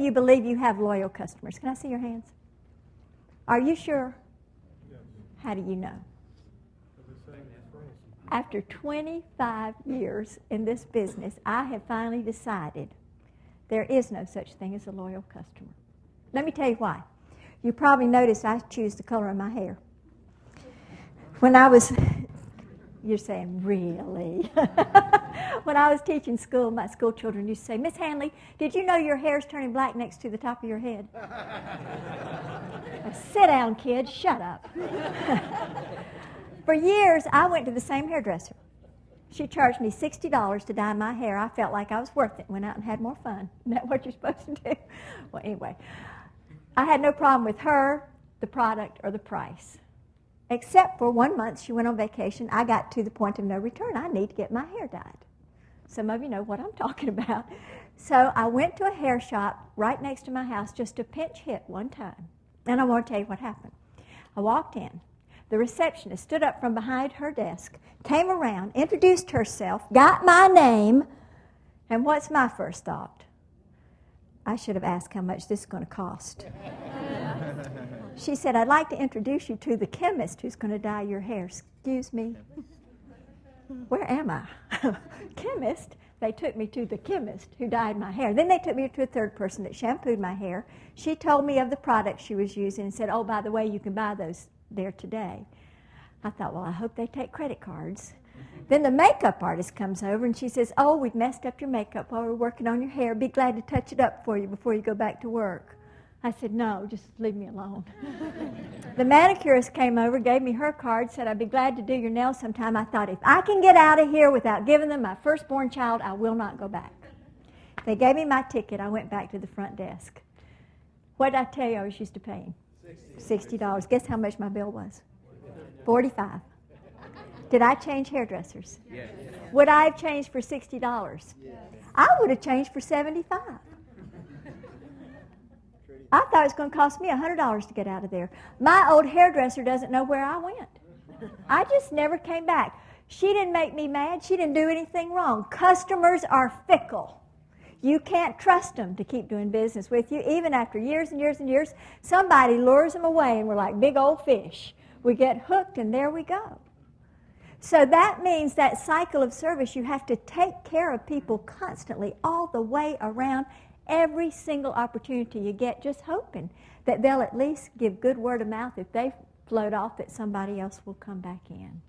you believe you have loyal customers? Can I see your hands? Are you sure? Yes. How do you know? For the same phrase. After 25 years in this business, I have finally decided there is no such thing as a loyal customer. Let me tell you why. You probably noticed I choose the color of my hair. When I was, you're saying, really? When I was teaching school, my school children used to say, Miss Hanley, did you know your hair's turning black next to the top of your head? Sit down, kid, shut up. For years, I went to the same hairdresser. She charged me $60 to dye my hair. I felt like I was worth it. Went out and had more fun. Isn't that what you're supposed to do? Well, anyway, I had no problem with her, the product, or the price. Except for 1 month she went on vacation. I got to the point of no return. I need to get my hair dyed. Some of you know what I'm talking about. So I went to a hair shop right next to my house just to pinch hit one time. And I want to tell you what happened. I walked in. The receptionist stood up from behind her desk, came around, introduced herself, got my name, and what's my first thought? I should have asked how much this is going to cost. She said, I'd like to introduce you to the chemist who's going to dye your hair. Excuse me? Where am I? Chemist? They took me to the chemist who dyed my hair. Then they took me to a third person that shampooed my hair. She told me of the products she was using and said, oh, by the way, you can buy those there today. I thought, well, I hope they take credit cards. Then the makeup artist comes over and she says, oh, we've messed up your makeup while we're working on your hair. Be glad to touch it up for you before you go back to work. I said, no, just leave me alone. The manicurist came over, gave me her card, said I'd be glad to do your nails sometime. I thought, if I can get out of here without giving them my firstborn child, I will not go back. They gave me my ticket. I went back to the front desk. What did I tell you I was used to paying? $60. Guess how much my bill was? $45. Did I change hairdressers? Yes. Would I have changed for $60? Yes. I would have changed for $75. I thought it was going to cost me $100 to get out of there. My old hairdresser doesn't know where I went. I just never came back. She didn't make me mad. She didn't do anything wrong. Customers are fickle. You can't trust them to keep doing business with you. Even after years and years and years, somebody lures them away, and we're like big old fish. We get hooked, and there we go. So that means that cycle of service, you have to take care of people constantly, all the way around, every single opportunity you get, just hoping that they'll at least give good word of mouth if they float off, that somebody else will come back in.